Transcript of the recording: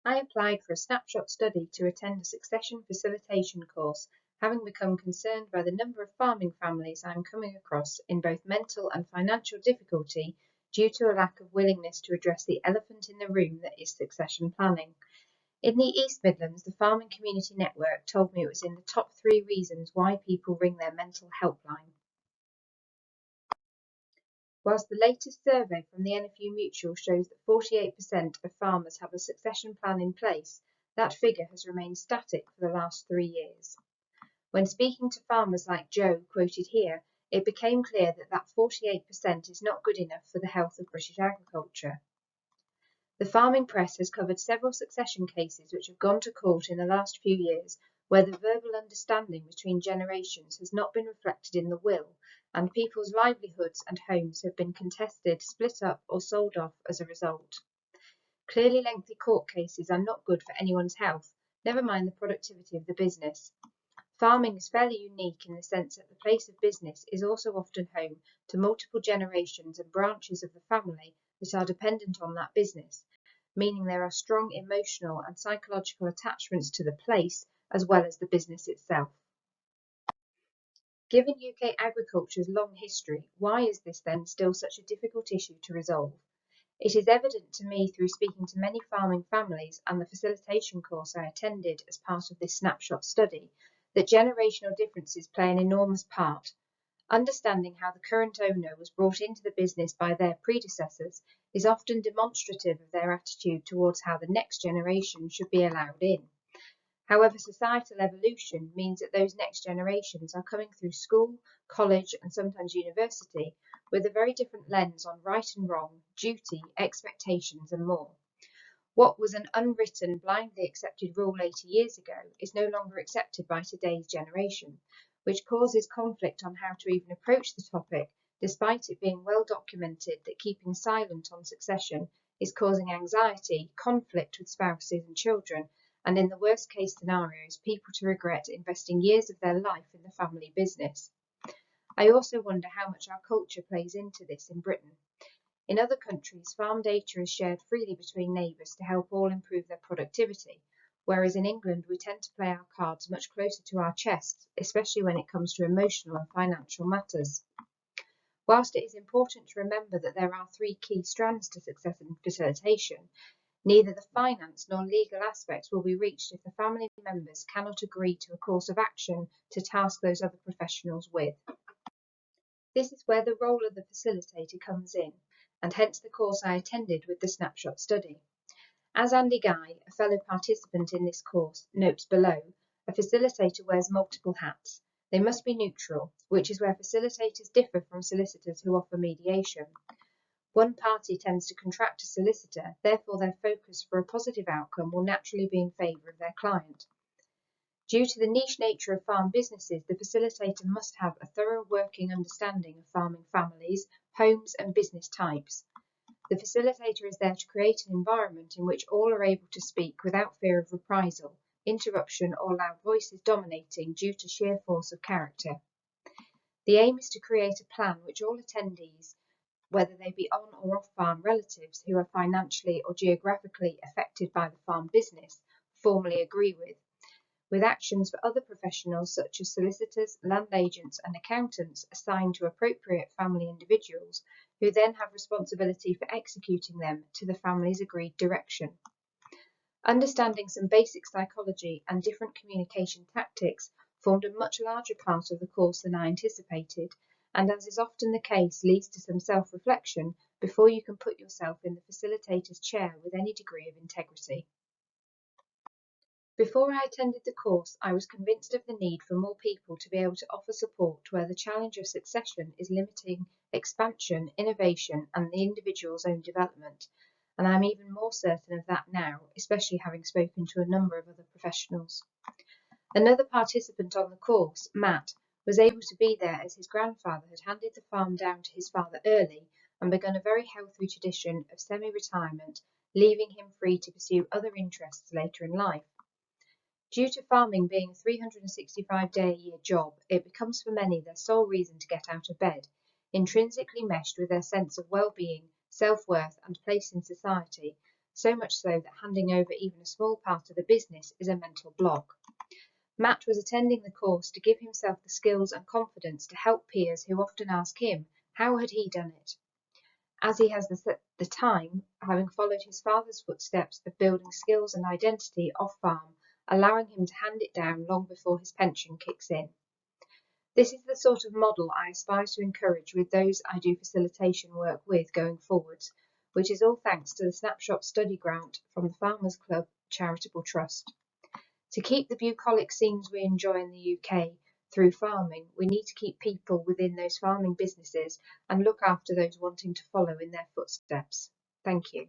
I applied for a snapshot study to attend a succession facilitation course, having become concerned by the number of farming families I am coming across in both mental and financial difficulty due to a lack of willingness to address the elephant in the room that is succession planning. In the East Midlands, the Farming Community Network told me it was in the top 3 reasons why people ring their mental helpline. Whilst the latest survey from the NFU Mutual shows that 48% of farmers have a succession plan in place, that figure has remained static for the last 3 years. When speaking to farmers like Joe, quoted here, it became clear that 48% is not good enough for the health of British agriculture. The farming press has covered several succession cases which have gone to court in the last few years where the verbal understanding between generations has not been reflected in the will, and people's livelihoods and homes have been contested, split up or sold off as a result. Clearly lengthy court cases are not good for anyone's health, never mind the productivity of the business. Farming is fairly unique in the sense that the place of business is also often home to multiple generations and branches of the family that are dependent on that business, meaning there are strong emotional and psychological attachments to the place as well as the business itself. Given UK agriculture's long history, why is this then still such a difficult issue to resolve? It is evident to me through speaking to many farming families and the facilitation course I attended as part of this snapshot study that generational differences play an enormous part. Understanding how the current owner was brought into the business by their predecessors is often demonstrative of their attitude towards how the next generation should be allowed in. However, societal evolution means that those next generations are coming through school, college, and sometimes university with a very different lens on right and wrong, duty, expectations, and more. What was an unwritten, blindly accepted rule 80 years ago is no longer accepted by today's generation, which causes conflict on how to even approach the topic, despite it being well documented that keeping silent on succession is causing anxiety, conflict with spouses and children, and in the worst case scenarios, people to regret investing years of their life in the family business. I also wonder how much our culture plays into this in Britain. In other countries, farm data is shared freely between neighbours to help all improve their productivity, whereas in England we tend to play our cards much closer to our chests, especially when it comes to emotional and financial matters. Whilst it is important to remember that there are 3 key strands to succession facilitation, neither the finance nor legal aspects will be reached if the family members cannot agree to a course of action to task those other professionals with. This is where the role of the facilitator comes in, and hence the course I attended with the snapshot study. As Andy Guy, a fellow participant in this course, notes below, a facilitator wears multiple hats. They must be neutral, which is where facilitators differ from solicitors who offer mediation. One party tends to contract a solicitor, therefore their focus for a positive outcome will naturally be in favour of their client. Due to the niche nature of farm businesses, the facilitator must have a thorough working understanding of farming families, homes and business types. The facilitator is there to create an environment in which all are able to speak without fear of reprisal, interruption or loud voices dominating due to sheer force of character. The aim is to create a plan which all attendees, whether they be on or off farm relatives who are financially or geographically affected by the farm business, formally agree with actions for other professionals such as solicitors, land agents and accountants assigned to appropriate family individuals who then have responsibility for executing them to the family's agreed direction. Understanding some basic psychology and different communication tactics formed a much larger part of the course than I anticipated, and as is often the case, leads to some self-reflection before you can put yourself in the facilitator's chair with any degree of integrity. Before I attended the course, I was convinced of the need for more people to be able to offer support where the challenge of succession is limiting expansion, innovation, and the individual's own development, and I'm even more certain of that now, especially having spoken to a number of other professionals. Another participant on the course, Matt, was able to be there as his grandfather had handed the farm down to his father early and begun a very healthy tradition of semi-retirement, leaving him free to pursue other interests later in life. Due to farming being a 365-day-a-year job, it becomes for many their sole reason to get out of bed, intrinsically meshed with their sense of well-being, self-worth and place in society, so much so that handing over even a small part of the business is a mental block. Matt was attending the course to give himself the skills and confidence to help peers who often ask him, how had he done it? As he has the time, having followed his father's footsteps of building skills and identity off-farm, allowing him to hand it down long before his pension kicks in. This is the sort of model I aspire to encourage with those I do facilitation work with going forwards, which is all thanks to the Snapshot Study Grant from the Farmers Club Charitable Trust. To keep the bucolic scenes we enjoy in the UK through farming, we need to keep people within those farming businesses and look after those wanting to follow in their footsteps. Thank you.